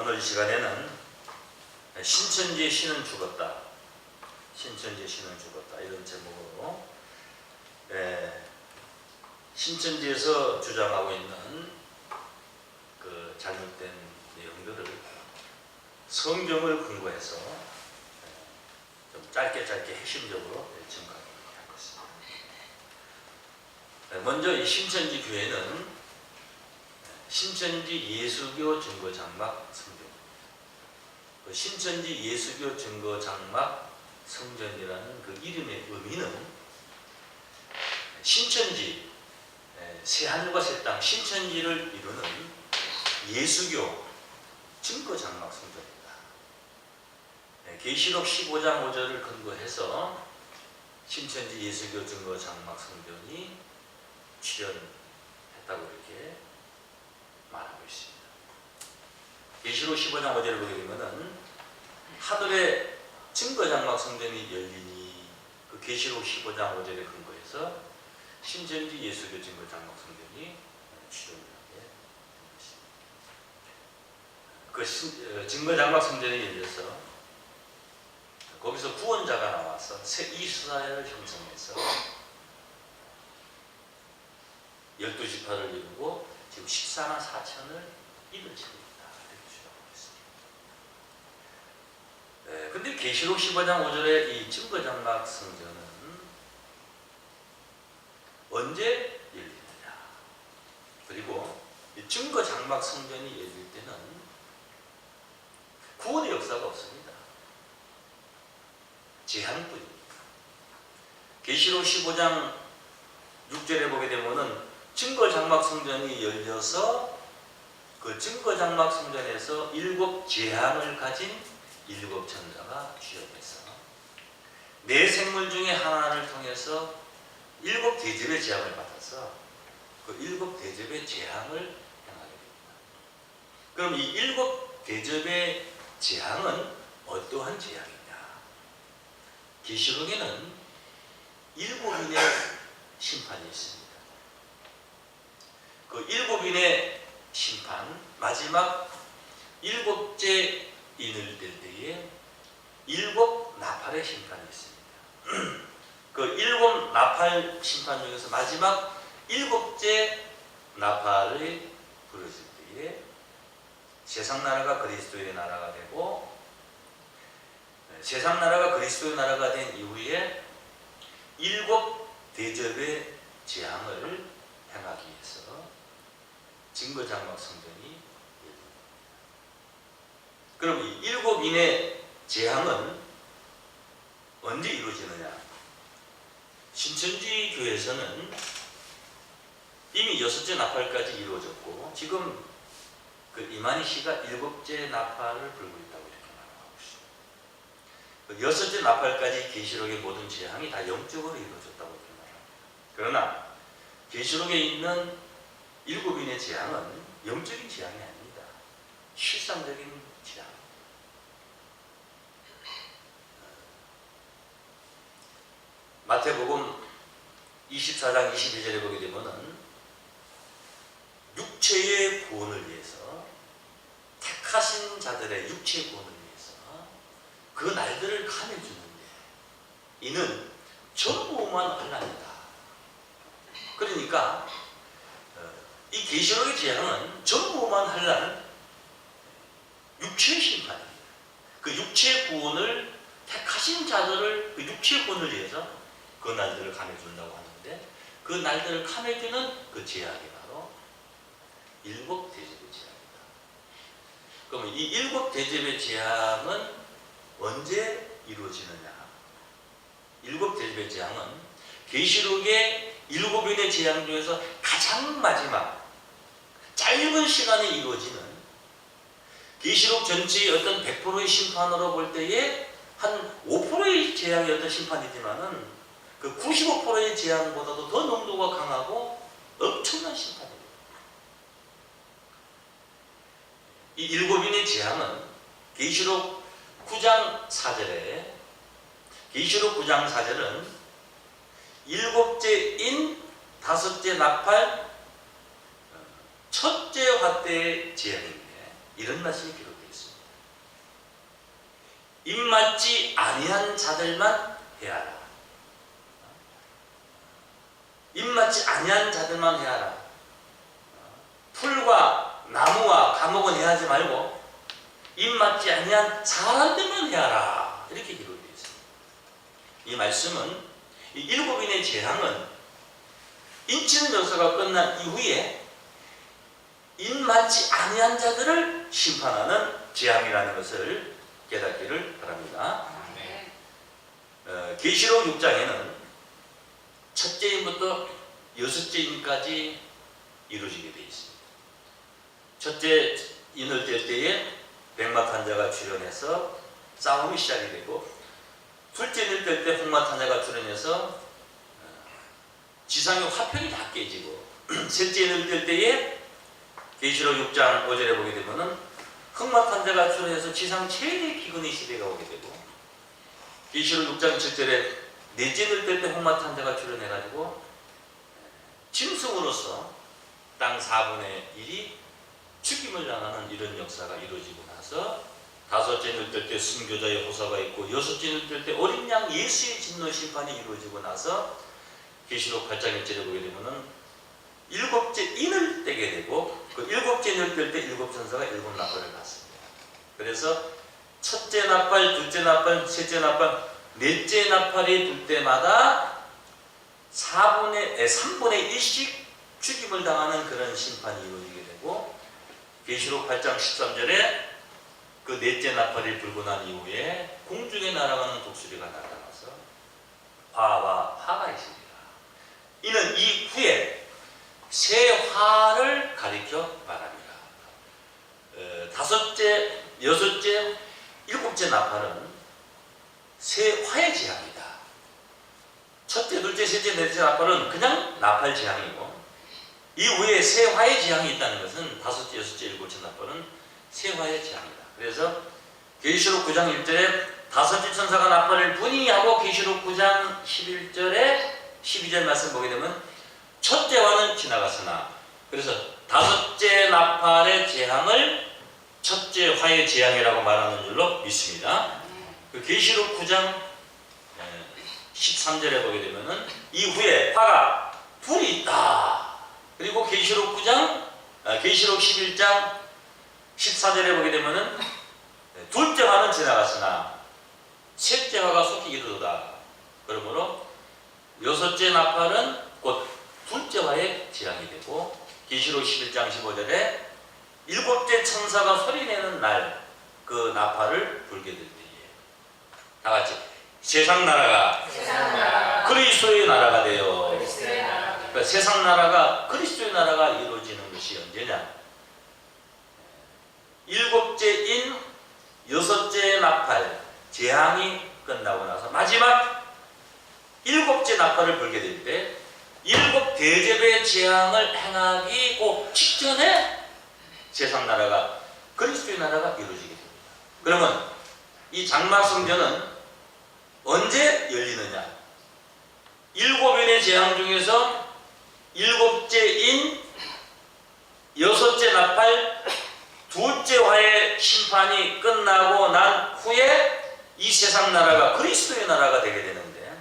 오늘 이 시간에는 신천지의 신은 죽었다. 신천지의 신은 죽었다. 이런 제목으로 신천지에서 주장하고 있는 그 잘못된 내용들을 성경을 근거해서 좀 짧게 핵심적으로 증거하도록 하겠습니다. 먼저 이 신천지 교회는 신천지 예수교 증거장막 성전. 그 신천지 예수교 증거장막 성전이라는 그 이름의 의미는 신천지, 새하늘과 새 땅, 신천지를 이루는 예수교 증거장막 성전입니다. 계시록 15장 5절을 근거해서 신천지 예수교 증거장막 성전이 출현했다고 이렇게 말하고 있습니다. 계시록 15장 5절을 보게 되면은 하늘에 증거장막 성전이 열리니 그 계시록 15장 5절에 근거해서 신천지 예수교 증거장막 성전이 출현하게 된 것입니다. 그 증거장막 성전이 열려서 거기서 구원자가 나와서 새 이스라엘을 형성해서 12지파를 이루고 지금 14만 4천을 이룰 것입니다. 근데 계시록 15장 5절의 이 증거장막 성전은 언제 열리느냐? 그리고 이 증거장막 성전이 열릴 때는 구원의 역사가 없습니다. 제한뿐입니다. 계시록 15장 6절에 보게 되면은 증거장막 성전이 열려서 그 증거장막 성전에서 7 재앙을 가진 7 천사가 취업해서 네 생물 중에 하나를 통해서 7 대접의 재앙을 받아서 그 7 대접의 재앙을 행하게 됩니다. 그럼 이 7 대접의 재앙은 어떠한 재앙이냐? 계시록에는 7인의 심판이 있습니다. 그 7인의 심판, 마지막 7째 인을 될 때에 7 나팔의 심판이 있습니다. 그 7 나팔 심판 중에서 마지막 7째 나팔이 부러질 때에 세상 나라가 그리스도의 나라가 되고, 세상 나라가 그리스도의 나라가 된 이후에 7 대접의 재앙을 행하기 위해서 증거장막 성전이 열립니다. 그럼 이 7인의 재앙은 언제 이루어지느냐? 신천지 교회에서는 이미 6째 나팔까지 이루어졌고, 지금 그 이만희 씨가 7째 나팔을 불고 있다고 이렇게 말하고 있습니다. 그 6째 나팔까지 계시록의 모든 재앙이 다 영적으로 이루어졌다고 이렇게 말합니다. 그러나 계시록에 있는 7인의 재앙은 영적인 재앙이 아닙니다. 실상적인 재앙. 마태복음 24장 22절에 보게 되면은 육체의 구원을 위해서, 택하신 자들의 육체의 구원을 위해서 그 날들을 가내주는데 이는 전부만 혼란이다. 그러니까 이 계시록의 재앙은 전부만 혼란, 육체의 심판입니다. 그 육체의 구원을 택하신 자들을 그 육체의 구원을 위해서 그 날들을 가내준다고 하는데, 그 날들을 가내주는 그 재앙이 바로 7 대접의 재앙이다. 그러면 이 7 대접의 재앙은 언제 이루어지느냐? 7 대접의 재앙은 계시록의 7인의 재앙 중에서 가장 마지막 짧은 시간에 이루어지는, 계시록 전체의 어떤 100%의 심판으로 볼 때에 한 5%의 재앙이 어떤 심판이지만은 그 95%의 재앙보다도 더 농도가 강하고 엄청난 심판입니다. 이 7인의 재앙은 계시록 9장 4절에, 계시록 9장 4절은 7째 인, 5째 나팔, 첫째 화때의 재앙인데, 이런 말씀이 기록되어 있습니다. 입맞지 아니한 자들만 해하라. 입맞지 아니한 자들만 해하라. 풀과 나무와 감옥은 해하지 말고 입맞지 아니한 사람들만 해하라. 이렇게 기록되어 있습니다. 이 말씀은 이 7인의 재앙은 인치는 역사가 끝난 이후에 입맞지 아니한 자들을 심판하는 재앙이라는 것을 깨닫기를 바랍니다. 계시록 6장에는 첫째 인부터 여섯째 인까지 이루어지게 되어 있습니다. 첫째 인을 뗄 때에 백마 탄자가 출현해서 싸움이 시작이 되고, 둘째 인을 뗄 때 홍마 탄자가 출현해서 지상의 화평이 다 깨지고, 셋째 인을 뗄 때에 계시록 6장 5절에 보게 되면은 흑마 탄자가 출현해서 지상 최대 기근의 시대가 오게 되고, 계시록 6장 7절에 넷째 인을 뗄 때 홍마 탄자가 출현해가지고 짐승으로서 땅 4분의 1이 죽임을 당하는 이런 역사가 이루어지고 나서, 다섯째 인을 뗄 때 순교자의 호사가 있고, 여섯째 인을 뗄 때 어린 양 예수의 진노 심판이 이루어지고 나서 계시록 8장 1절에 보게 되면은 일곱째 인을 떼게 되고, 그 일곱째 인을 뗄 때 일곱 천사가 일곱 나팔을 받습니다. 그래서 첫째 나팔, 둘째 나팔, 셋째 나팔, 넷째 나팔이 불 때마다 3분의 1씩 죽임을 당하는 그런 심판이 이루어지게 되고, 계시록 8장 13절에 그 넷째 나팔이 불고 난 이후에 공중에 날아가는 독수리가 나타나서 화와 화가 있습니다. 이는 이후에 새 화를 가리켜 말합니다. 다섯째, 여섯째, 일곱째 나팔은 새 화의 재앙이다. 첫째, 둘째, 셋째, 넷째 나팔은 그냥 나팔 재앙이고, 이후에 새 화의 재앙이 있다는 것은 다섯째, 여섯째, 일곱째 나팔은 새 화의 재앙이다. 그래서 계시록 9장 1절에 다섯째 천사가 나팔을 부니 하고, 계시록 9장 11절에 12절 말씀 보게 되면 첫째 화는 지나갔으나, 그래서 다섯째 나팔의 재앙을 첫째 화의 재앙이라고 말하는 줄로 믿습니다. 그 계시록 9장 13절에 보게 되면은 이후에 화가 둘이 있다. 그리고 계시록 11장 14절에 보게 되면은 둘째 화는 지나갔으나 셋째 화가 속히 이르도다. 그러므로 여섯째 나팔은 곧 둘째 화의 재앙이 되고, 계시록 11장 15절에 일곱째 천사가 소리내는 날 그 나팔을 불게 될 때에 다 같이 세상 나라가 그리스도의 나라가 되어, 그러니까 세상 나라가 그리스도의 나라가 이루어지는 것이 언제냐? 일곱째 인 여섯째 나팔 재앙이 끝나고 나서 마지막 일곱째 나팔을 불게 될 때 일곱 대접의 재앙을 행하기 꼭 직전에 세상 나라가 그리스도의 나라가 이루어지게 됩니다. 그러면 이 장막 성전은 언제 열리느냐? 일곱인의 재앙 중에서 일곱째 인 여섯째 나팔 둘째 화의 심판이 끝나고 난 후에 이 세상 나라가 그리스도의 나라가 되게 되는데,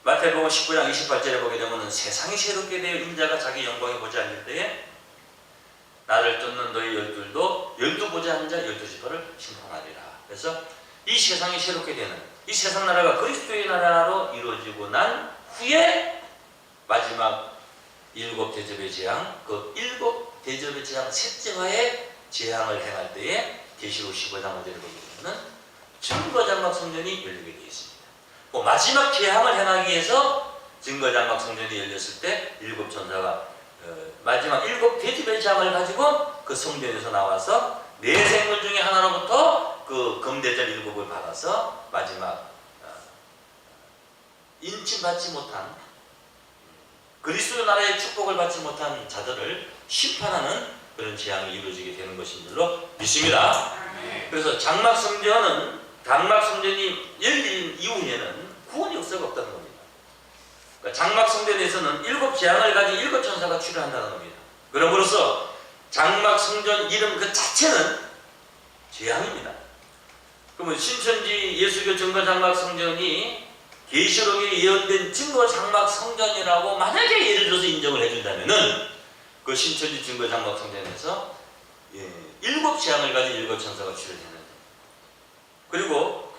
마태복음 19장 28절에 보게 되면 세상이 새롭게 되어 인자가 자기 영광에 보지 않을 때에 나를 쫓는 너희 열둘도 12보좌 앉아 12지파를 심판하리라. 그래서 이 세상이 새롭게 되는 이 세상 나라가 그리스도의 나라로 이루어지고 난 후에 마지막 일곱 대접의 재앙, 그 일곱 대접의 재앙 셋째 화의 재앙을 행할 때에 계시록 15장 5절에 보게 되면 증거장막 성전이 열리게 되어 있습니다. 그 마지막 재앙을 행하기 위해서 증거장막 성전이 열렸을 때 일곱 천사가 마지막 일곱 대접의 재앙을 가지고 그 성전에서 나와서 네 생물 중에 하나로부터 그 금대접 일곱을 받아서 마지막 인침받지 못한 그리스도 나라의 축복을 받지 못한 자들을 심판하는 그런 재앙이 이루어지게 되는 것인 줄로 믿습니다. 그래서 장막 성전이 열린 이후에는 구원 역사가 없다는 겁니다. 그러니까 장막 성전에서는 일곱 재앙을 가진 일곱 천사가 출현한다는 겁니다. 그러므로서 장막 성전 이름 그 자체는 재앙입니다. 그러면 신천지 예수교 증거장막 성전이 계시록에 예언된 증거장막 성전이라고 만약에 예를 들어서 인정을 해준다면은 그 신천지 증거장막 성전에서 7 재앙을 가진 7 천사가 출현했는데, 그리고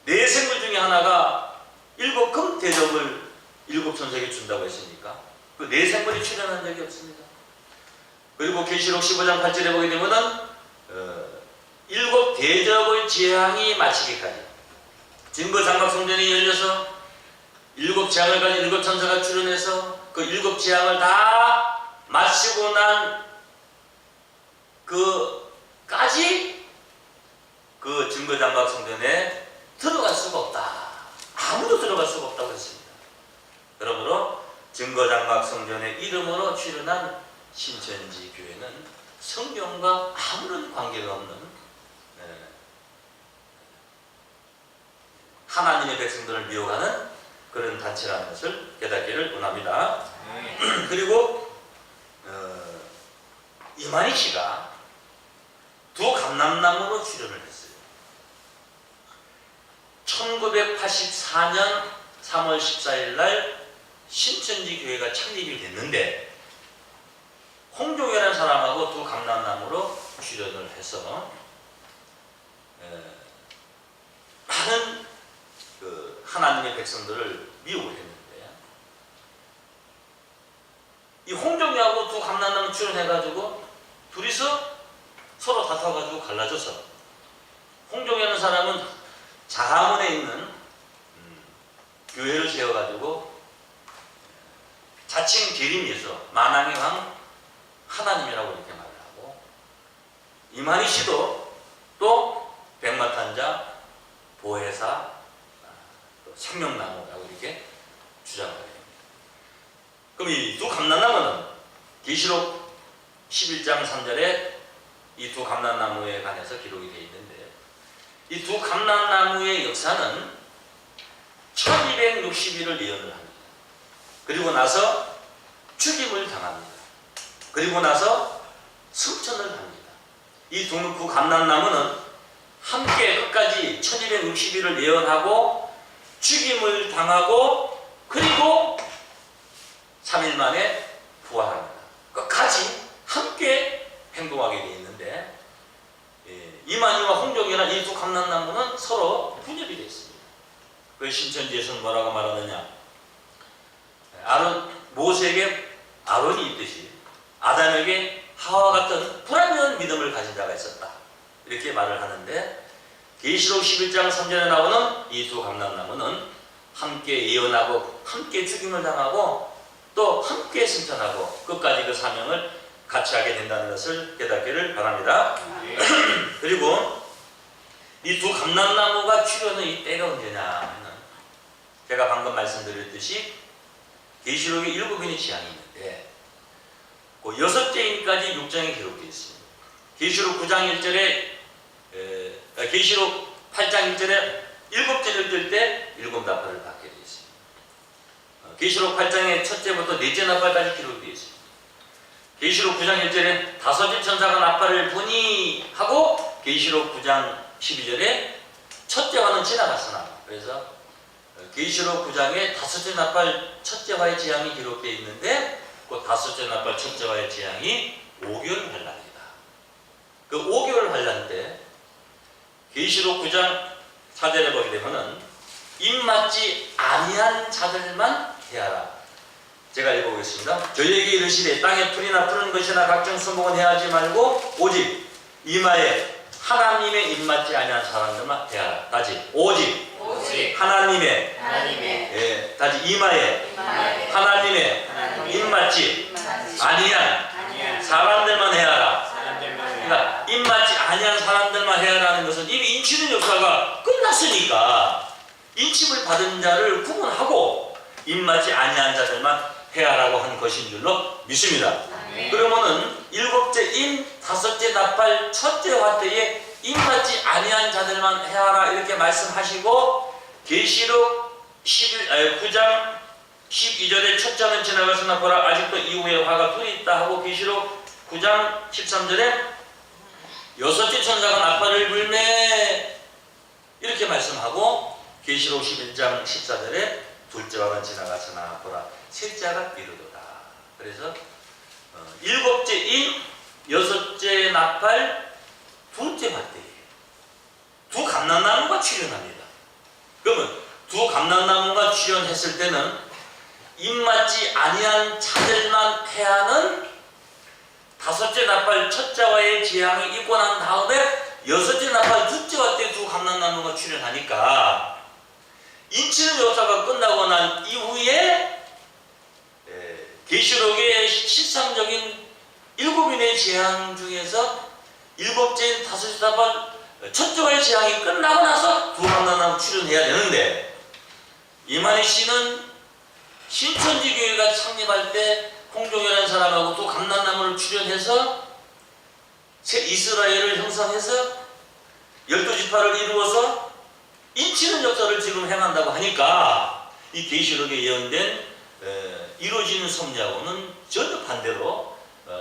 4 생물 중에 하나가 7 금 대접을 7 천사에게 준다고 했으니까 그 4 생물이 출현한 적이 없습니다. 그리고 계시록 15장 8절에 보게 되면은 7 대접의 재앙이 마치기까지 증거장막 성전이 열려서 7 재앙을 가진 7 천사가 출현해서 그 7 재앙을 다 마치고 난 그까지 그 증거장막 성전에 들어갈 수가 없다. 아무도 들어갈 수가 없다고 했습니다. 그러므로 증거장막 성전의 이름으로 출현한 신천지 교회는 성경과 아무런 관계가 없는 하나님의 백성들을 미혹하는 그런 단체라는 것을 깨닫기를 원합니다. 그리고 이만희 씨가 2 감람나무로 출연을 했어요. 1984년 3월 14일 날 신천지 교회가 창립이 됐는데 홍종이라는 사람하고 2 감람나무로 출연을 해서 많은 그 하나님의 백성들을 미혹을 했는데, 이 홍종이하고 2 감람나무 출연해가지고 둘이서 서로 다퉈가지고 갈라져서 홍종이라는 사람은 자하문에 있는 교회를 세워가지고 자칭 재림에서 만왕의 왕 하나님이라고 이렇게 말을 하고, 이만희 씨도 또 백마탄자, 보혜사, 또 생명나무라고 이렇게 주장을 해요. 그럼 이 2 감람나무는 계시록 11장 3절에 이 2 감람나무에 관해서 기록이 되어 있는데, 이 2 감람나무의 역사는 1260일을 예언을 합니다. 그리고 나서 죽임을 당합니다. 그리고 나서 승천을 합니다. 이 2 감람나무는 함께 끝까지 1260일을 예언하고 죽임을 당하고 그리고 3일 만에 부활합니다. 끝까지 함께 행동하게 되어 있는데, 이만희와 홍종이나 이 2 감람나무는 서로 분열이 되어 있습니다. 그 신천지에서는 뭐라고 말하느냐, 모세에게 아론이 있듯이 아담에게 하와 같은 불완전한 믿음을 가진 자가 있었다, 이렇게 말을 하는데, 계시록 11장 3절에 나오는 이 2 감람나무는 함께 예언하고 함께 죽임을 당하고 또 함께 승천하고 끝까지 그 사명을 같이 하게 된다는 것을 깨닫기를 바랍니다. 그리고 이 2 감람나무가 출현의 이 때가 언제냐 하면, 제가 방금 말씀드렸듯이 계시록에 7인의 재앙이 있는데 그 6재인까지 6장에 기록되어 있습니다. 계시록 9장 1절에 계시록 8장 1절에 7재를 뜰 때 7 나팔을 받게 되어 있습니다. 계시록 8장의 첫째부터 4째 나팔까지 기록되어 있습니다. 계시록 9장 1절에 5째 천사가 나팔을 부니 하고 계시록 9장 12절에 첫째 화는 지나갔으나, 그래서 계시록 9장에 5째 나팔 첫째 화의 재앙이 기록되어 있는데 그 5째 나팔 첫째 화의 재앙이 5개월 환란이다. 그 5개월 환란 때 계시록 9장 4절에 보게 되면은 입맞지 아니한 자들만 해하라. 제가 읽어보겠습니다. 저희에게 이르시되 땅에 풀이나 푸른 것이나 각종 수목은 해하지 말고 오직 이마에 하나님의 입맞지 아니한 사람들만 해하라. 다시 오직 하나님의 다시 이마에 하나님의 입맞지 아니한 사람들만 해하라. 그러니까 입맞지 아니한 사람들만 해하라는 것은 이미 인치는 역사가 끝났으니까 인침을 받은 자를 구분하고 입맞지 아니한 자들만 해하라고 한 것인 줄로 믿습니다. 그러면은 7째 임 5째 나팔 첫째 화 때에 입맞지 아니한 자들만 해하라 이렇게 말씀하시고, 계시록 9장 12절에 첫째 화는 지나갔으나 보라 아직도 이후에 화가 둘이 있다 하고, 계시록 9장 13절에 여섯째 천사가 나팔을 불매 이렇게 말씀하고 계시록 11장 14절에 둘째와는 지나가서나 보라 셋째가 이르도다. 그래서 일곱째인 여섯째 나팔 둘째 발대에 두 감람나무가 출현합니다. 그러면 두 감람나무가 출현했을 때는 입맞지 아니한 자들만 패하는 다섯째 나팔 첫째와의 재앙이 있고 난 다음에 여섯째 나팔 둘째와 때 두 감람나무가 출현하니까 인치는 역사가 끝나고 난 이후에 계시록의 실상적인 일곱인의 재앙 중에서 일곱째인 다섯째 나팔 첫째와의 재앙이 끝나고 나서 두 감람나무 출현해야 되는데 이만희 씨는 신천지교회가 창립할 때 홍종이라는 사람하고 또 감람나무를 출현해서 새 이스라엘을 형성해서 12지파를 이루어서 인치는 역사를 지금 행한다고 하니까 이 계시록에 예언된 이루어지는 섭리하고는 전혀 반대로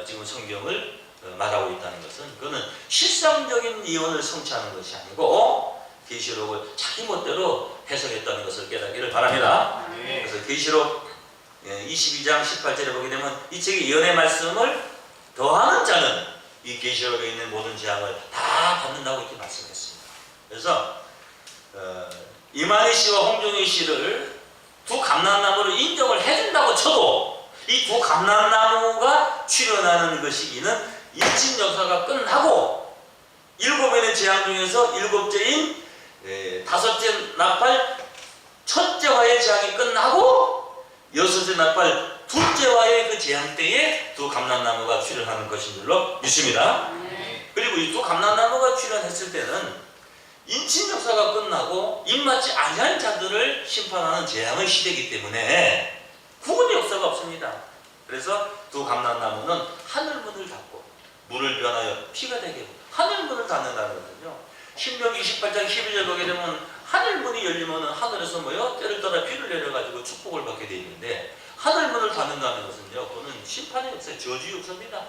지금 성경을 말하고 있다는 것은 그거는 실상적인 예언을 성취하는 것이 아니고 계시록을 자기 멋대로 해석했다는 것을 깨닫기를 바랍니다. 그래서 계시록 22장 18절에 보게 되면 이 책의 예언의 말씀을 더하는 자는 이 계시록에 있는 모든 재앙을 다 받는다고 이렇게 말씀했습니다. 그래서 이만희 씨와 홍종희 씨를 두 감람나무를 인정을 해준다고 쳐도 이 두 감람나무가 출현하는 그 시기는 인친 역사가 끝나고 일곱인의 재앙 중에서 일곱째인 다섯째 나팔 첫째와의 재앙이 끝나고 여섯째 나팔 둘째와의 그 재앙 때에 두 감람나무가 출현하는 것인 줄로 믿습니다. 그리고 이 두 감람나무가 출현했을 때는 인친 역사가 끝나고 입맞지 아니한 자들을 심판하는 재앙의 시대이기 때문에 구원의 역사가 없습니다. 그래서 두 감람나무는 하늘문을 닫고 물을 변하여 피가 되게 하늘문을 닫는다는 거거든요. 신명기 28장 12절 보게 되면 하늘문이 열리면 하늘에서 때를 따라 비를 내려가지고 축복을 받게 되어 있는데 하늘문을 닫는다는 것은요, 그거는 심판의 역사, 저주 역사입니다.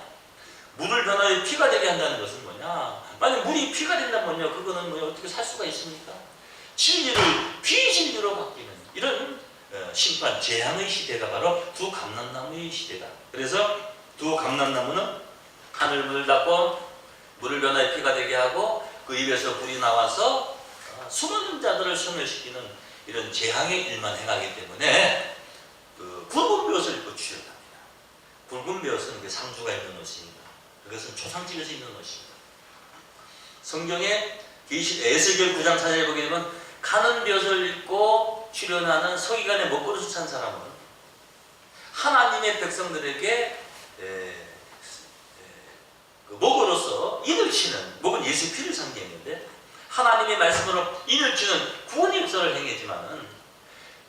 물을 변하여 피가 되게 한다는 것은 뭐냐? 만약 물이 피가 된다면요, 그거는 어떻게 살 수가 있습니까? 진리를 비진리로 바뀌는 이런 심판, 재앙의 시대가 바로 두 감람나무의 시대다. 그래서 두 감람나무는 하늘문을 닫고 물을 변하여 피가 되게 하고 그 입에서 불이 나와서 수많은 자들을 소멸시키는 이런 재앙의 일만 행하기 때문에 그 붉은 벼옷을 입고 출현합니다. 붉은 벼옷은 상주가 입는 옷입니다. 그것은 초상집에서 입는 옷입니다. 성경에 에스겔 9장 4절에 보게 되면 가는 벼옷을 입고 출현하는 서기관의 먹그릇을 찬 사람은 하나님의 백성들에게 그 목으로서 인을 치는, 목은 예수 피를 상징했는데 하나님의 말씀으로 인을 치는 구원의 역사를 행했지만은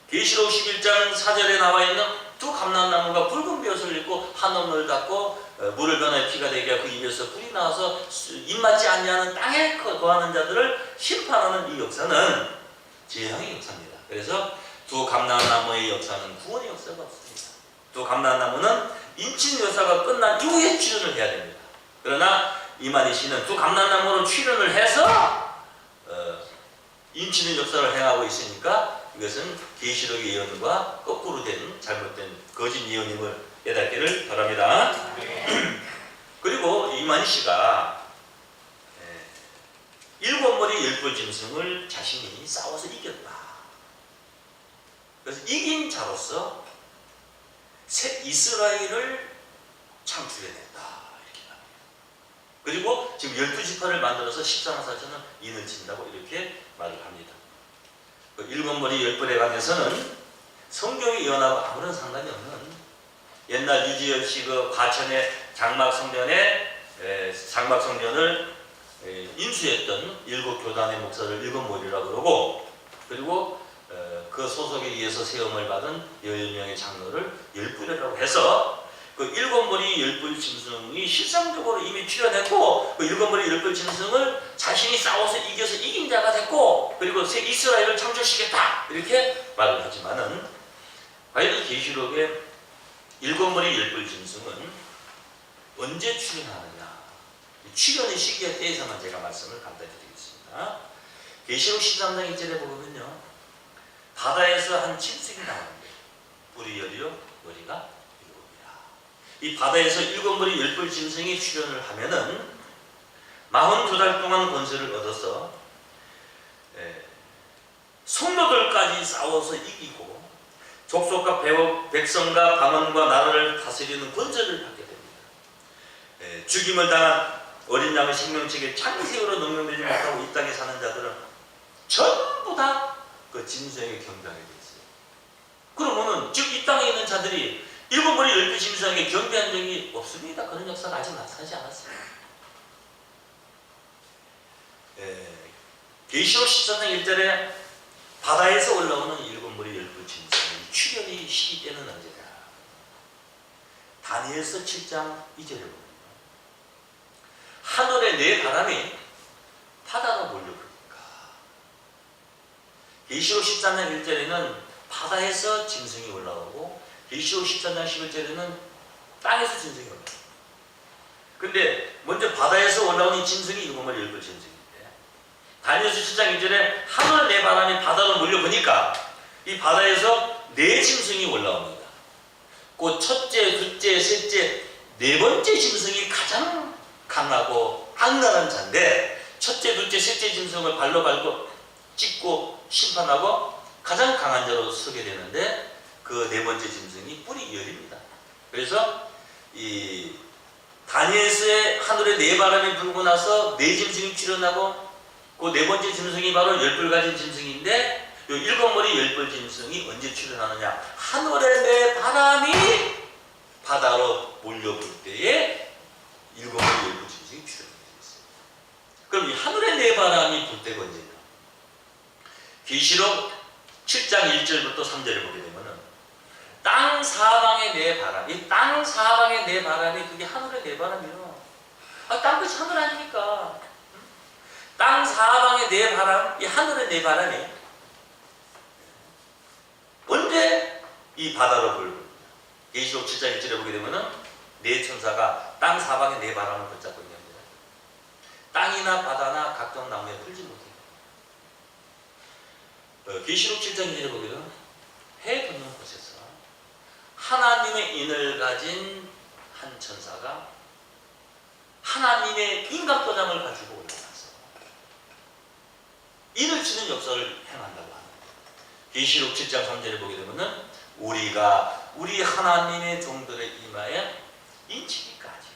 계시록 11장 4절에 나와 있는 두 감람나무가 붉은 벼옷을 입고 하늘문을 닫고 물을 변하여 피가 되게 하고 그 입에서 불이 나와서 입맞지 않냐는 땅에 거하는 자들을 심판하는 이 역사는 재앙의 역사입니다. 그래서 두 감람나무의 역사는 구원의 역사가 없습니다. 두 감람나무는 인친 역사가 끝난 이후에 출현을 해야 됩니다. 그러나 이만희 씨는 두 감람나무로 출현을 해서 인치는 역사를 행하고 있으니까 이것은 계시록의 예언과 거꾸로 된 잘못된 거짓 예언임을 깨닫기를 바랍니다. 그리고 이만희 씨가 일곱 머리 열불 짐승을 자신이 싸워서 이겼다. 그래서 이긴 자로서 새 이스라엘을 창출해냈다. 이렇게 말합니다. 그리고 지금 12지파를 만들어서 14만 4천은 인을 친다고 이렇게 말을 합니다. 그 일곱 머리 열불에 관해서는 성경의 예언하고 아무런 상관이 없는 옛날 유지열 씨 그 과천의 장막성전을 인수했던 일곱 교단의 목사를 일곱 머리라고 그러고, 그리고 그 소속에 의해서 세움을 받은 10명의 장로를 열불이라고 해서 그 일곱 머리 열불 짐승이 실상적으로 이미 출현했고 그 일곱 머리 열불 짐승을 자신이 싸워서 이겨서 이긴 자가 됐고 그리고 새 이스라엘을 창조시켰다 이렇게 말을 하지만은 과연 이 계시록의 일곱 머리 열불 짐승은 언제 출현하느냐? 출현의 시기에 대해서만 제가 말씀을 간단히 드리겠습니다. 계시록 13장 1절에 보면요, 바다에서 한 짐승이 나오는데 뿔이 열이요 머리가 일곱이라. 이 바다에서 일곱 머리 열뿔 짐승이 출현을 하면은 42달 동안 권세를 얻어서 성도들까지 싸워서 이기고 족속과 백성과 방언과 나라를 다스리는 권세를 받게 됩니다. 죽임을 당한 어린 양의 생명책에 창세기로 능력되지 못하고 이 땅에 사는 자들은 전부 다 그 짐승에게 경배하게 되어 있어요. 그러면은 즉 이 땅에 있는 자들이 일곱 머리 열두 짐승에게 경배한 적이 없습니다. 그런 역사가 아직 나타나지 않았어요. 계시록 14장 1절에 바다에서 올라오는 일곱 머리 열두 짐승의 출현이 시기 때는 언제냐? 다니엘서 7장 2절에 보면 하늘의 네 바람이 바다로 몰려옵니다. 계시록 13장 1절에는 바다에서 짐승이 올라오고 계시록 13장 11절에는 땅에서 짐승이 올라옵니다. 근데 먼저 바다에서 올라오는 짐승이 일곱 머리 열두 짐승인데 다니엘서 7장 2절에 하늘 네 바람이 바다로 몰려보니까 이 바다에서 네 짐승이 올라옵니다. 그 첫째, 둘째, 셋째, 네 번째 짐승이 가장 강하고 악랄한 자인데 첫째, 둘째, 셋째 짐승을 발로 밟고 찍고 심판하고 가장 강한 자로 서게 되는데 그 네 번째 짐승이 뿔이 열입니다. 그래서 이 다니엘서의 하늘에 네 바람이 불고 나서 네 짐승이 출현하고 그 네 번째 짐승이 바로 열뿔 가진 짐승인데 이 일곱 머리 열뿔 짐승이 언제 출현하느냐? 하늘에 네 바람이 바다로 몰려볼 때에 일곱 머리 열뿔 짐승이 출현하게 되었어요. 그럼 이 하늘에 네 바람이 불 때가 언제냐? 계시록 7장 1절부터 3절에 보게 되면은 땅 사방의 네 바람, 이 땅 사방의 네 바람이 그게 하늘의 네 바람이요. 땅끝이 하늘 아닙니까? 땅 사방의 네 바람, 이 하늘의 네 바람이 언제 이 바다로 불고 계시록 7장 1절에 보게 되면은 네 천사가 땅 사방의 네 바람을 붙잡고 있는 겁니다. 땅이나 바다나 각종 나무에 풀지 못해요. 계시록 7장 2절에 보게 되면 해 돋는 곳에서 하나님의 인을 가진 한 천사가 하나님의 인간도장을 가지고 올라가서 인을 치는 역사를 행한다고 합니다. 계시록 7장 3절에 보게 되면 우리가 우리 하나님의 종들의 이마에 인치기까지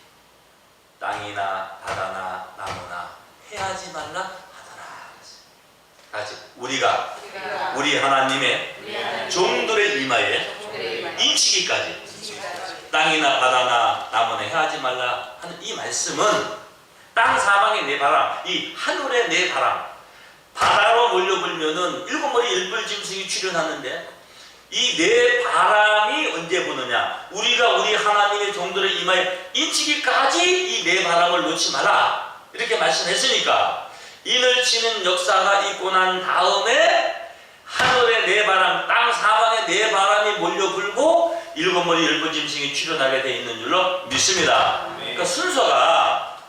땅이나 바다나 나무나 해하지 말라 하더라. 같이 우리가 우리 하나님의 종들의 이마에 인치기까지 땅이나 바다나 나무나 해하지 말라 하는 이 말씀은 땅 사방의 네 바람, 이 하늘의 네 바람, 바다로 몰려불면은 일곱 머리 열뿔 짐승이 출현하는데 이 네 바람이 언제 부느냐? 우리가 우리 하나님의 종들의 이마에 인치기까지 이 네 바람을 놓지 마라 이렇게 말씀했으니까 인을 치는 역사가 있고 난 다음에 하늘의 네 바람, 땅 사방의 네 바람이 몰려 불고 일곱 머리 열두 짐승이 출현하게 되어 있는 줄로 믿습니다. 그러니까 순서가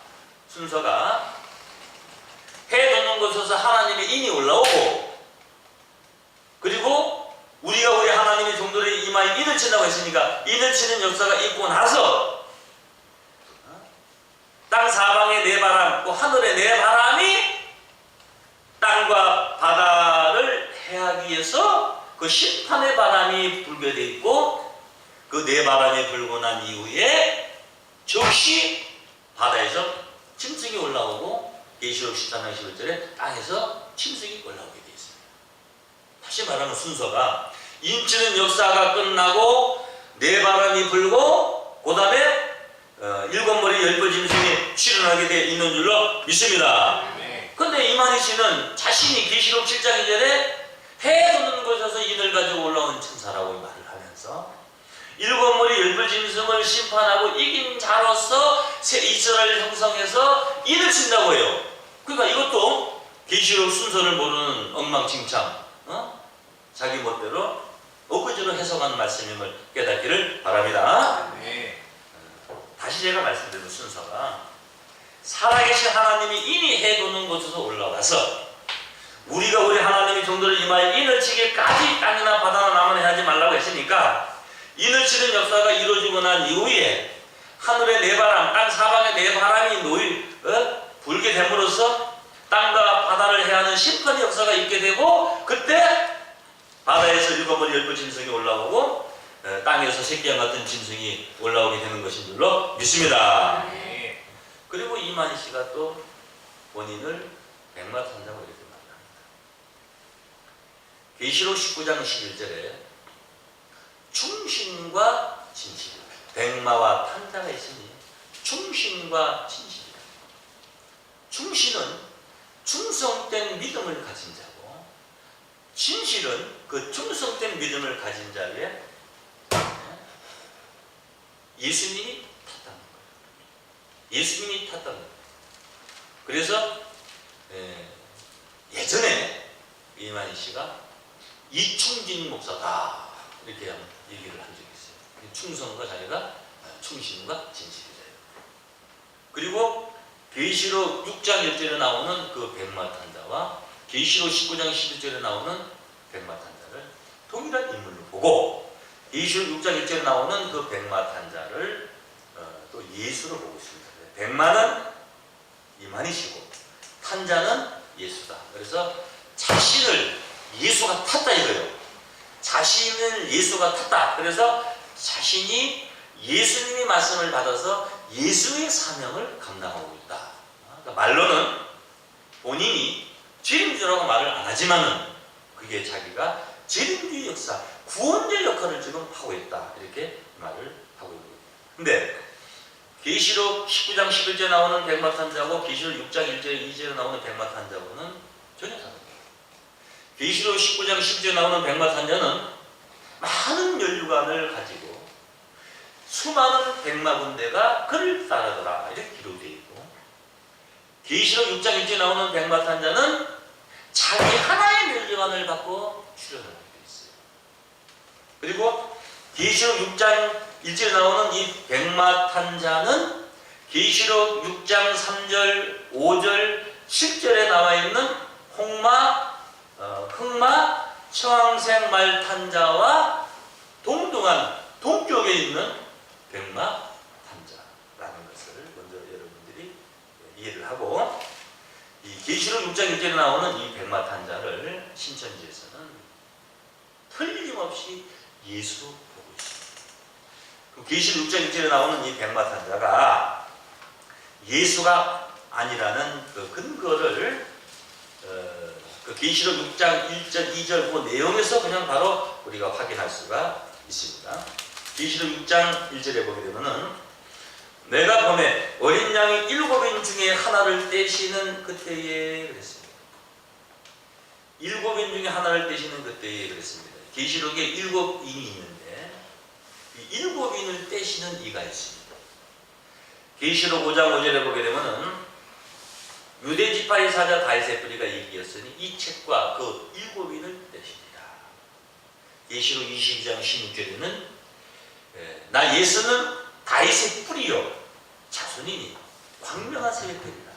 해 돋는 곳에서 하나님의 인이 올라오고 그리고 우리가 우리 하나님의 종들의 이마에 인을 친다고 했으니까 인을 치는 역사가 있고 나서 땅 사방의 네 바람, 그 하늘의 네 바람이 땅과 바다를 해하기 위해서 그 심판의 바람이 불게 돼 있고 그 네 바람이 불고 난 이후에 즉시 바다에서 짐승이 올라오고 계시록 13장 11절에 땅에서 짐승이 올라오게 되어 있습니다. 다시 말하면 순서가 인치는 역사가 끝나고 네 바람이 불고 그 다음에 일곱 머리 열두 짐승이 출현하게 되어 있는 줄로 믿습니다. 그런데 이만희 씨는 자신이 계시록 7장 2절에 해 돋는 곳에서 인을 가지고 올라온 천사라고 말을 하면서 일곱 머리 열두 짐승을 심판하고 이긴 자로서 새 이스라엘 형성해서 인을 친다고 해요. 그러니까 이것도 계시록 순서를 모르는 엉망진창 자기 멋대로 엊그제로 해석한 말씀임을 깨닫기를 바랍니다. 다시 제가 말씀드린 순서가 살아계신 하나님이 인이 해도는 곳에서 올라와서 우리가 우리 하나님의 종들을 임하여 인을 치기까지 땅이나 바다나 남은 해하지 말라고 했으니까 인을 치는 역사가 이루어지고 난 이후에 하늘의 네 바람, 땅 사방의 네 바람이 불게 됨으로써 땅과 바다를 해하는 심판의 역사가 있게 되고, 그때 바다에서 일곱머리 열두 짐승이 올라오고 땅에서 새끼와 같은 짐승이 올라오게 되는 것인 줄로 믿습니다. 네. 그리고 이만희 씨가 또 본인을 백마탄자고 이렇게 말합니다. 계시록 19장 11절에 충신과 진실이다. 백마와 탄자가 있으니 충신과 진실이다. 충신은 충성된 믿음을 가진 자고, 진실은 그 충성된 믿음을 가진 자의 예수님이 탔다는 거예요. 예수님이 탔다는 거예요. 그래서 예전에 이만희 씨가 이충진 목사다 이렇게 얘기를 한 적이 있어요. 충성과 자기가 충신과 진실이래요. 그리고 계시록 6장 1절에 나오는 그 백마탄자와 계시록 19장 11절에 나오는 백마탄자를 동일한 인물로 보고, 계시록 6장 1절에 나오는 그 백마탄자를 또 예수로 보고 있습니다. 백마는 이만희시고 탄자는 예수다. 그래서 자신을 예수가 탔다 이거예요. 자신을 예수가 탔다. 그래서 자신이 예수님의 말씀을 받아서 예수의 사명을 감당하고 있다. 그러니까 말로는 본인이 재림주라고 말을 안 하지만은 그게 자기가 재림주의 역사, 구원의 역할을 지금 하고 있다. 이렇게 말을 하고 있는 거예요. 근데 계시록 19장 11절에 나오는 백마탄자고 계시록 6장 1절 2절에 나오는 백마탄자고는 전혀 다릅니다. 계시록 19장 10절에 나오는 백마탄자는 많은 연류관을 가지고 수많은 백마군대가 그를 따르더라 이렇게 기록되어 있고, 계시록 6장 1절에 나오는 백마탄자는 자기 하나의 연류관을 받고 출현하게 되어 있어요. 그리고 계시록 6장 1절에 나오는 이 백마탄자는 계시록 6장 3절, 5절, 10절에 나와 있는 흑마, 청황색 말탄자와 동등한 동쪽에 있는 백마탄자라는 것을 먼저 여러분들이 이해를 하고, 이 계시록 6장 1절에 나오는 이 백마탄자를 신천지에서는 틀림없이 예수로 보고 있습니다. 계시록 6장 1절에 나오는 이 백마탄자가 예수가 아니라는 그 근거를 그 계시록 6장 1절 2절 그 내용에서 그냥 바로 우리가 확인할 수가 있습니다. 계시록 6장 1절에 보게 되면은 내가 보매 어린 양이 7인 중에 하나를 떼시는 그때에 그랬습니다. 7인 중에 하나를 떼시는 그때에 그랬습니다. 계시록에 7인이 있는데 이 7인을 떼시는 이가 있습니다. 계시록 5장 5절에 보게 되면은 유대 지파의 사자 다윗의 뿌리가 이기었으니 이 책과 그 7인을 떼십니다. 계시록 22장 16절에는 나 예수는 다윗의 뿌리요 자손이니 광명한 새벽별이라.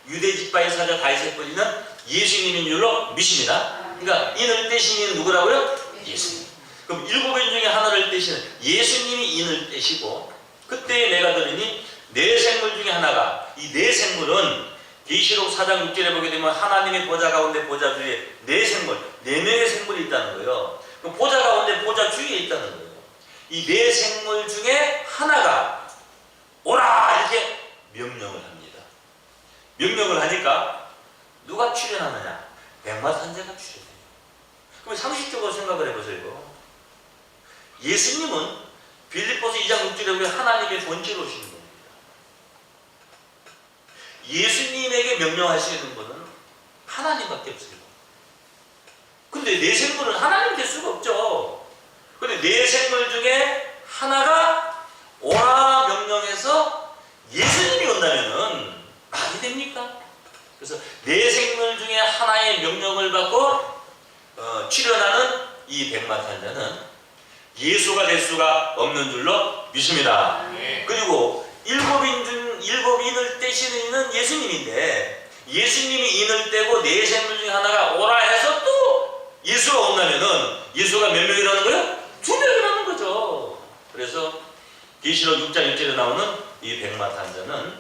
유대 지파의 사자 다윗의 뿌리는 예수님인 줄로 믿습니다. 그러니까 인을 떼신 이는 누구라고요? 예수님. 그럼 7인 중에 하나를 떼시는 예수님이 인을 떼시고, 그때 내가 들으니 네 생물 중에 하나가, 이 네 생물은 계시록 4장 6절에 보게 되면 하나님의 보좌 가운데 보좌 주위에 네 생물, 네 명의 생물이 있다는 거예요. 그럼 보좌 가운데 보좌 주위에 있다는 거예요. 이 네 생물 중에 하나가 오라 이렇게 명령을 합니다. 명령을 하니까 누가 출현하느냐? 백마탄자가 출현해요. 그럼 상식적으로 생각을 해보세요. 예수님은 빌립보서 2장 6절에 보면 하나님의 본체로 오시는 겁니다. 예수님에게 명령할 수 있는 분은 하나님밖에 없어요. 근데 네 생물은 하나님 될 수가 없죠. 근데 네 생물 중에 하나가 오라 명령해서 예수님이 온다면은 말이 됩니까? 그래서 네 생물 중에 하나의 명령을 받고 출현하는 이 백마탄자는 예수가 될 수가 없는 줄로 믿습니다. 네. 그리고 7인 중 일곱 인을 떼시는 이는 예수님인데 예수님이 인을 떼고 네 생물 중에 하나가 오라 해서 또 예수가 온다면은 예수가 몇 명이라는 거예요? 2명이라는 거죠. 그래서 계시록 6장 1절에 나오는 이 백마탄자는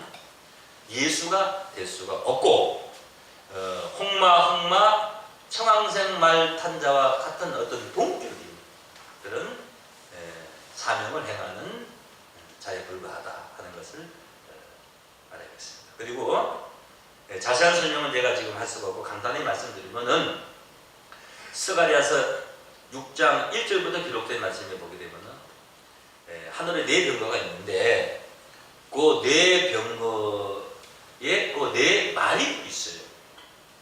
예수가 될 수가 없고 홍마 청황색 탄자와 같은 어떤 동격인 그런 사명을 행하는 자에 불과하다 하는 것을 말하겠습니다. 그리고 자세한 설명은 제가 지금 할 수가 없고 간단히 말씀드리면은 스가랴서 6장 1절부터 기록된 말씀을 보게 되면은 하늘에 네 병거가 있는데 그 네 병거에 그 네 말이 있어요.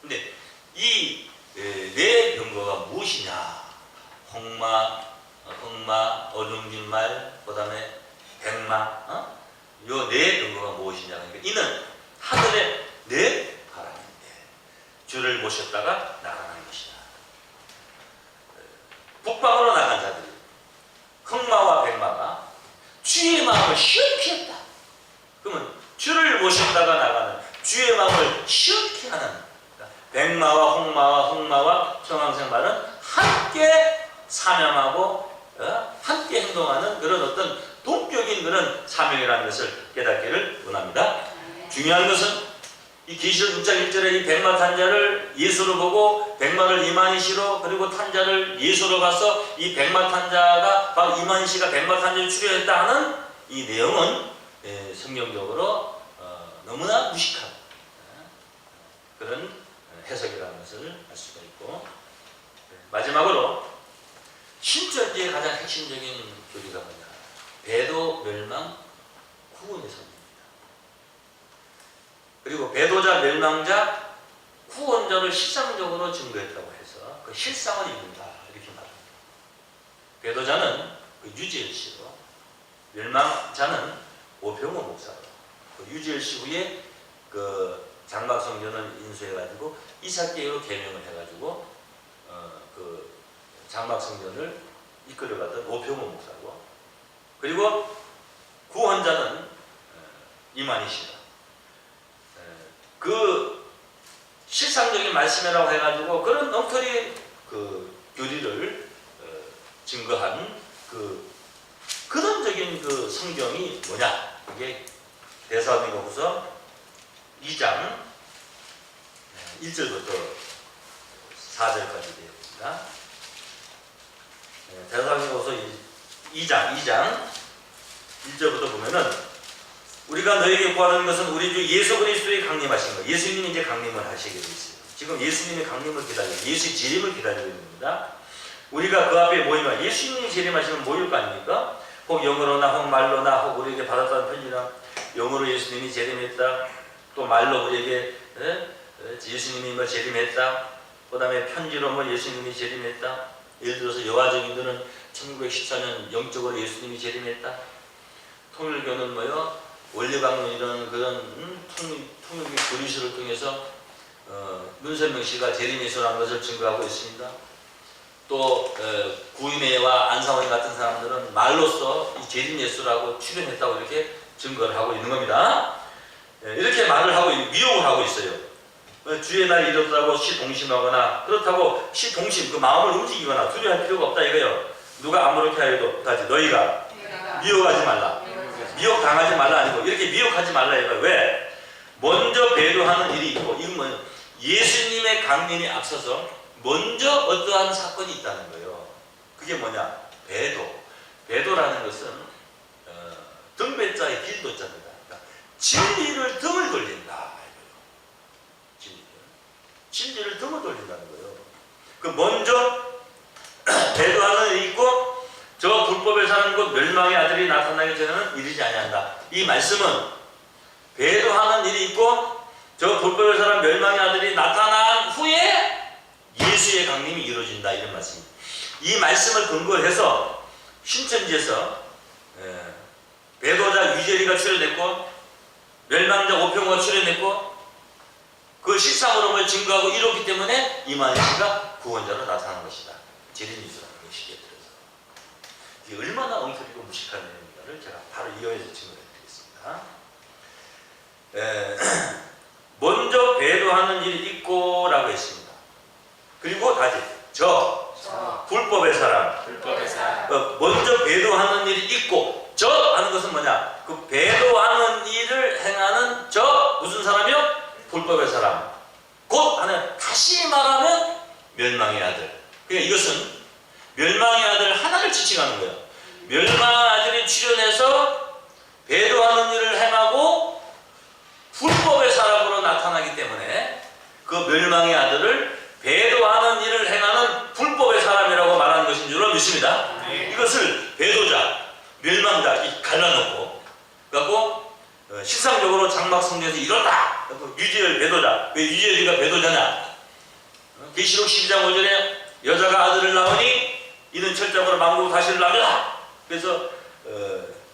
근데 이 네 병거가 무엇이냐? 홍마, 어중진 말, 그 다음에 백마, 요 네 병거가 무엇이냐? 그러니까 이는 하늘의 네 바람인데 주를 모셨다가 나가는 것이다. 북방으로 나간 자들이 흑마와 백마가 주의 마음을 시원케 했다. 그러면 주를 모셨다가 나가는 주의 마음을 시원케 하는 백마와 홍마와 청황색 말은 함께 사명하고 함께 행동하는 그런 어떤 동격인 그런 사명이라는 것을 깨닫기를 원합니다. 중요한 것은 이 계시록 6장 1절에 이 백마 탄자를 예수로 보고 백마를 이만희시로 그리고 탄자를 예수로 가서 이 백마 탄자가 바로 이만희시가 백마 탄자를 추려했다 하는 이 내용은 성경적으로 너무나 무식한 그런 해석이라는 것을 알 수가 있고 마지막으로 신천지의 가장 핵심적인 교리가 뭐냐? 배도 멸망 구원의 선입니다. 그리고 배도자 멸망자 구원자를 실상적으로 증거했다고 해서 그 실상을 입는다 이렇게 말합니다. 배도자는 그 유지엘 씨로 멸망자는 오병호 목사로 그 유지엘 씨 후에 그 장막성전을 인수해가지고 이삭계로 개명을 해가지고 그 장막성전을 이끌어갔던 오병호 목사고 그리고 구원자는 이만희 씨다. 그 실상적인 말씀이라고 해가지고 그런 엉터리 그 교리를 증거한 그 근원적인 그 성경이 뭐냐? 이게 데살로니가후서 2장 1절부터 4절까지 되어 있습니다. 데살로니가후서 2장 1절부터 보면은 우리가 너에게 구하는 것은 우리 주 예수 그리스도의 강림하신 것. 예수님이 이제 강림을 하시게 되어 있어요. 지금 예수님의 강림을 기다리고 예수의 재림을 기다리고 있는 겁니다. 우리가 그 앞에 모이면 예수님이 재림하시면 모일 거 아닙니까? 혹 영어로나 혹 말로나 혹 우리에게 받았다는 편지나 영어로 예수님이 재림했다. 또 말로 우리에게 예수님이 뭐 재림했다. 그 다음에 편지로 뭐 예수님이 재림했다. 예를 들어서 여화정인들은 1914년 영적으로 예수님이 재림했다. 통일교는 뭐요? 원리방문 이런 그런 통일교 교리서를 통해서 문선명 씨가 재림예수라는 것을 증거하고 있습니다. 또 구인회와 안상원 같은 사람들은 말로써 이 재림예수라고 출연했다고 이렇게 증거를 하고 있는 겁니다. 이렇게 말을 하고 미혹을 하고 있어요. 주의 날이 이렇다고 시동심하거나 그렇다고 시동심 그 마음을 움직이거나 두려워할 필요가 없다 이거예요. 누가 아무렇게 하여도 다지 너희가 미혹하지 말라. 미혹당하지 말라 아니고 이렇게 미혹하지 말라 이거예요. 왜? 먼저 배도하는 일이 있고 이건 뭐예요? 예수님의 강림이 앞서서 먼저 어떠한 사건이 있다는 거예요. 그게 뭐냐? 배도. 배도라는 것은 등배자의 길도자입니다. 그러니까 진리를 등을 돌린다. 진리를 등을 돌린다는 거예요. 그 먼저 배도하는 일이 있고 저 불법에 사는 곧 멸망의 아들이 나타나기 전에는 이르지 아니한다. 이 말씀은 배도하는 일이 있고 저 불법에 사는 멸망의 아들이 나타난 후에 예수의 강림이 이루어진다 이런 말씀입니다. 이 말씀을 근거로 해서 신천지에서 배도자 유재리가 출연했고 멸망자 오평호가 출연했고 그 실상으로 뭘 증거하고 이뤘기 때문에 이만희 씨가 구원자로 나타난 것이다. 재림이수라는 것이기에 들어서 이게 얼마나 엉터리고 무식한 내용인가를 제가 바로 이어서 증거해 드리겠습니다. 먼저 배도하는 일이 있고 라고 했습니다. 그리고 다시 불법의 사람. 먼저 배도하는 일이 있고 하는 것은 뭐냐? 그 배도하는 일을 행하는 무슨 사람이요? 불법의 사람. 곧 하는, 다시 말하면 멸망의 아들. 그러니까 이것은 멸망의 아들 하나를 지칭하는 거예요. 멸망의 아들이 출현해서 배도하는 일을 행하고 불법의 사람으로 나타나기 때문에 그 멸망의 아들을 배도하는 일을 행하는 불법의 사람이라고 말하는 것인 줄로 믿습니다. 이것을 배도자, 멸망자 갈라놓고 그래갖고 실상적으로 장막 성경에서 이렇다. 유지열 배도자. 왜 유지열이가 배도자냐? 계시록 12장 5절에 여자가 아들을 낳으니 이는 철장으로 만국 다시를 낳으라. 그래서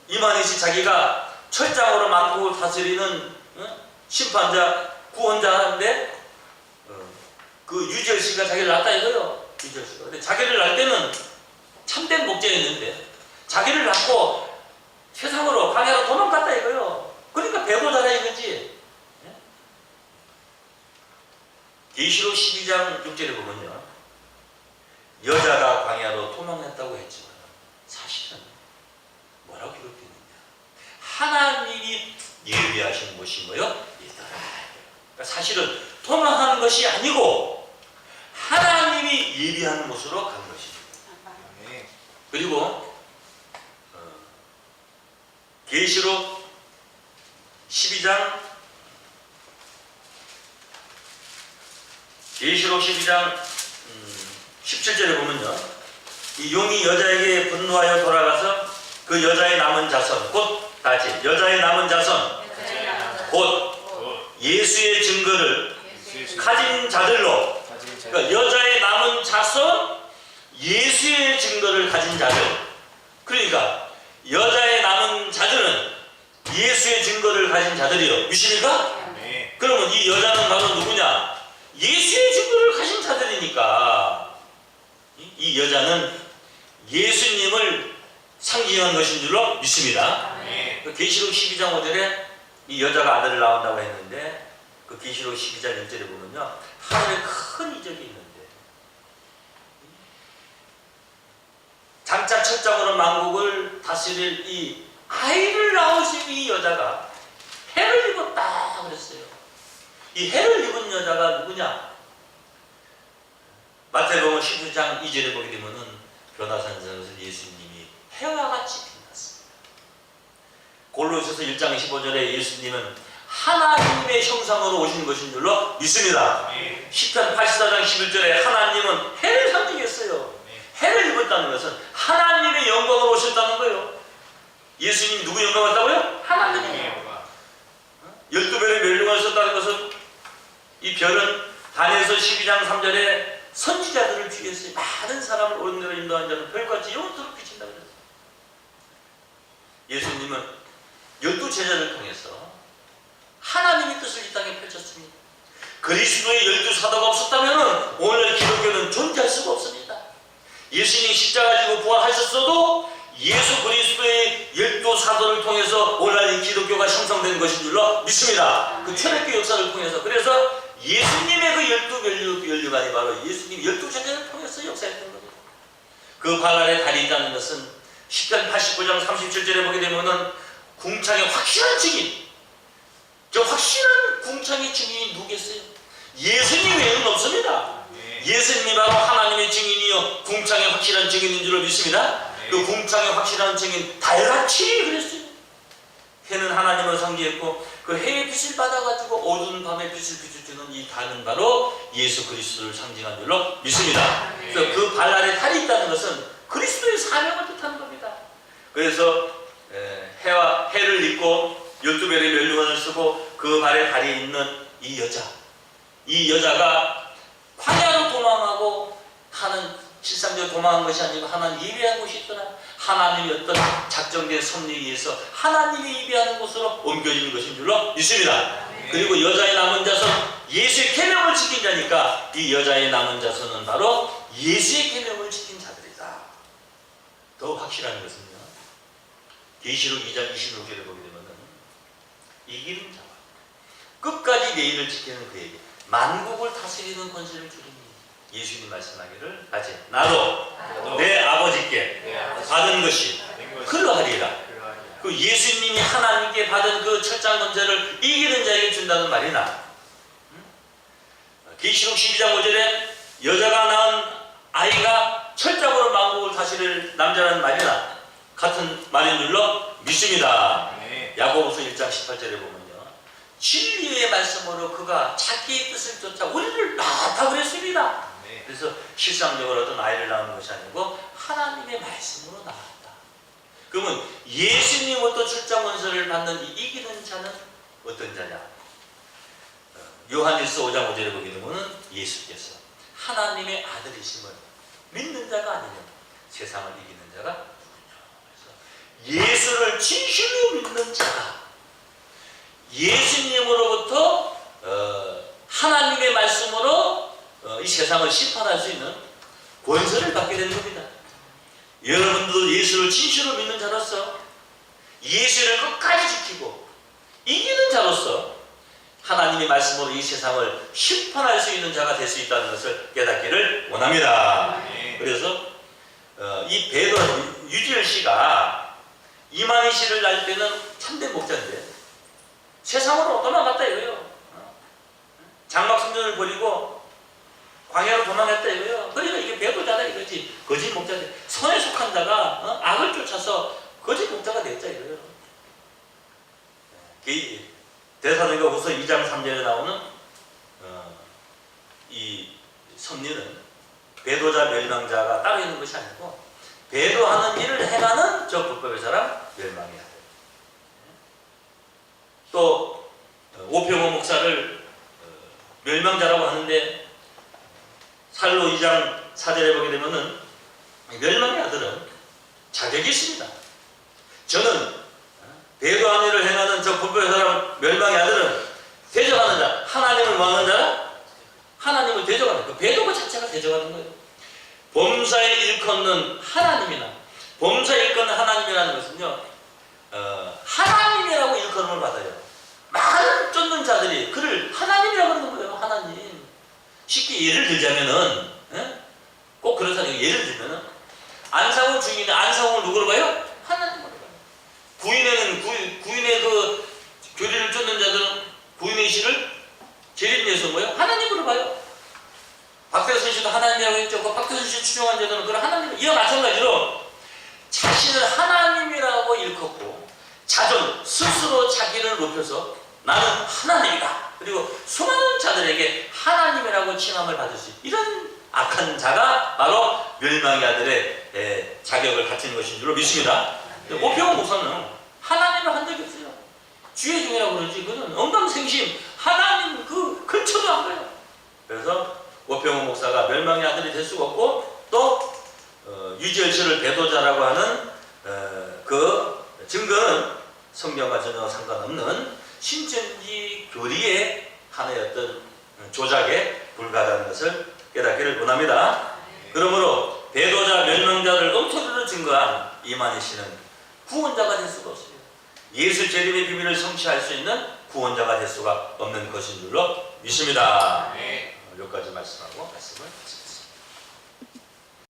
이만희씨 자기가 철장으로 만국을 다스리는 심판자, 구원자인데 그 유지열 씨가 자기를 낳았다 이거요. 유지열 씨가. 근데 자기를 낳을 때는 참된 목자였는데 자기를 낳고 세상으로 광야로 도망갔다 이거요. 그러니까 배도자라 이거지. 계시록 12장 6절에 보면요, 여자가 광야로 도망했다고 했지만 사실은 뭐라고 기록되어 있느냐? 하나님이 예비하신 것이 뭐요? 이더라. 그러니까 사실은 도망하는 것이 아니고 하나님이 예비하는 곳으로 간 것입니다. 그리고 계시록 12장 17절에 보면요, 이 용이 여자에게 분노하여 돌아가서 그 여자의 남은 자손, 곧 다시 여자의 남은 자손, 곧 예수의 증거를 가진 자들로, 그러니까 여자의 남은 자손, 예수의 증거를 가진 자들. 그러니까 여자의 남은 자들은 예수의 증거를 가진 자들이요. 믿습니까? 네. 그러면 이 여자는 바로 누구냐? 예수의 증거를 가진 자들이니까 이 여자는 예수님을 상징한 것인 줄로 믿습니다. 네. 계시록 12장 5절에 이 여자가 아들을 낳는다고 했는데 그 계시록 12장 1절에 보면요, 하늘에 큰 이적이 있는데 장차 첫장으로 만국을 다스릴 이 아이를 낳으신 이 여자가 해를 입었다 그랬어요. 이 해를 입은 여자가 누구냐? 마태복음 19장 2절에 보게 되면은 변화산성에서 예수님이 해와 같이 빛났습니다. 골로새서 1장 15절에 예수님은 하나님의 형상으로 오신 것인 줄로 믿습니다. 시편 84장 11절에 하나님은 해를 상징했어요. 해를 입었다는 것은 하나님의 영광으로 오셨다는 거예요. 예수님이 누구 영광을 했다고요? 하나님의 영광. 12별의 멸류관을 썼다는 것은 이 별은 다니엘서 12장 3절에 선지자들을 주의했어요. 많은 사람을 옳은 대로 인도한 자는 별같이 영원토록 비친다 그랬어요. 예수님은 12제자를 통해서 하나님의 뜻을 이 땅에 펼쳤습니다. 그리스도의 12사도가 없었다면 오늘 기독교는 존재할 수가 없습니다. 예수님이 십자가 지고 부활하셨어도 예수 그리스도의 12사도를 통해서 오늘 이 기독교가 형성된 것인 줄로 믿습니다. 그 초대교 역사를 통해서. 그래서 예수님의 그 12멸류관이 바로 예수님 12제자를 통해서 역사했던 겁니다. 그 발 아래 달이 있다는 것은 시편 89장 37절에 보게 되면은 궁창의 확실한 증인, 저 확실한 궁창의 증인이 누구겠어요? 예수님 외에는 없습니다. 예수님이 바로 하나님의 증인이요 궁창의 확실한 증인인 줄로 믿습니다. 그 궁창의 확실한 증인 달같이 그랬어요. 해는 하나님을 상징했고 그 해의 빛을 받아가지고 어두운 밤에 빛을 비춰주는 이 달은 바로 예수 그리스도를 상징한 줄로 믿습니다. 그래서 그 발 아래 달이 있다는 것은 그리스도의 사명을 뜻하는 겁니다. 그래서 해를 입고 12별의 멸류관을 쓰고 그 발에 달이 있는 이 여자가 광야로 도망하고 하는 실상적으로 도망한 것이 아니고 하나님 예비한 곳이 있더라. 하나님의 어떤 작정된 섭리에 의해서 하나님이 예비하는 곳으로 옮겨지는 것인 줄로 믿습니다. 그리고 여자의 남은 자손, 예수의 계명을 지킨 자니까 이 여자의 남은 자손은 바로 예수의 계명을 지킨 자들이다. 더 확실한 것은요, 계시록 2장 26절에 보게 되면 이기는 자와 끝까지 내 일을 지키는 그에게 만국을 다스리는 권세를 주리니. 예수님 말씀하기를 하지 나도 내 아버지께 받은 것이 흘러가리라. 그 예수님이 하나님께 받은 그 철장 권세를 이기는 자에게 준다는 말이나, 계시록 12장 5절에 여자가 낳은 아이가 철장으로 만국을 다스릴 남자라는 말이나 같은 말인 줄로 믿습니다. 야고보서 1장 18절에 보면요, 진리의 말씀으로 그가 자기의 뜻을 쫓아 우리를 낳았다 그랬습니다. 그래서 실상적으로 어떤 아이를 낳은 것이 아니고 하나님의 말씀으로 낳았다. 그러면 예수님으로부터 출장 권세를 받는 이 이기는 자는 어떤 자냐? 요한일서 5장 5절에 보게 되면 예수께서 하나님의 아들이심을 믿는 자가 아니면 세상을 이기는 자가 누구냐? 그래서 예수를 진실로 믿는 자가 예수님으로부터 하나님의 말씀으로 이 세상을 심판할 수 있는 권세를 받게 되는 겁니다. 여러분들도 예수를 진실로 믿는 자로서 예수를 끝까지 지키고 이기는 자로서 하나님의 말씀으로 이 세상을 심판할 수 있는 자가 될 수 있다는 것을 깨닫기를 원합니다. 그래서 이 베드로 유지열 씨가 이만희 씨를 낳을 때는 참된 목자인데 세상으로 도망갔다 이거예요. 장막 성전을 버리고 광야로 도망갔다 이거예요. 그러니까 이게 배도자다 이거지. 거짓 목자들, 선에 속한 자가 악을 쫓아서 거짓 목자가 됐자 이거예요. 데살로니가후서 2장 3절에 나오는 이 섭리는 배도자 멸망자가 따로 있는 것이 아니고 배도하는 일을 행하는 저 불법의 사람 멸망해야 돼요. 또 오평호 목사를 멸망자라고 하는데 살로 2장 4절에 보게 되면은 멸망의 아들은 자격이 있습니다. 저는 배도하는 일을 행하는 저 불법의 사람 멸망의 아들은 대적하는 자, 하나님을 뭐하는 자라? 하나님을 대적하는, 그 배도 그 자체가 대적하는 거예요. 범사에 일컫는 하나님이나 범사에 일컫는 하나님이라는 것은요, 하나님이라고 일컬음을 받아요. 많은 쫓는 자들이 그를 하나님이라고 그러는 거예요. 하나님. 쉽게 예를 들자면은, 꼭 그렇다는 예를 들면은 안상훈 주인은 안상훈을 누구로 봐요? 하나님으로 봐요. 구인의 그 교리를 쫓는 자들은 구인의 시를 재림예수 뭐예요? 하나님으로 봐요. 박대선 씨도 하나님이라고 했죠. 그 박대선 씨 추종한 자들은 그런 하나님, 이와 마찬가지로 자신을 하나님이라고 일컫고 자존, 스스로 자기를 높여서 나는 하나님이다. 그리고 수많은 자들에게 하나님이라고 칭함을 받을 수 있는 이런 악한 자가 바로 멸망의 아들의 자격을 갖추는 것인 줄로 믿습니다. 오평호 목사는 하나님을 한 적이 없어요. 주의 종이라고 그러지, 그는 엉감생심 하나님 그 근처도 안 가요. 그래서 오평호 목사가 멸망의 아들이 될 수가 없고, 또 유지열 씨를 배도자라고 하는 그 증거는 성경과 전혀 상관없는 신천지 교리의 하나의 어떤 조작에 불과하다는 것을 깨닫기를 원합니다. 그러므로 배도자 멸망자를 엉터리로 증거한 이만희 씨는 구원자가 될 수가 없어요. 예수 재림의 비밀을 성취할 수 있는 구원자가 될 수가 없는 것인 줄로 믿습니다. 여기까지 말씀하고 말씀을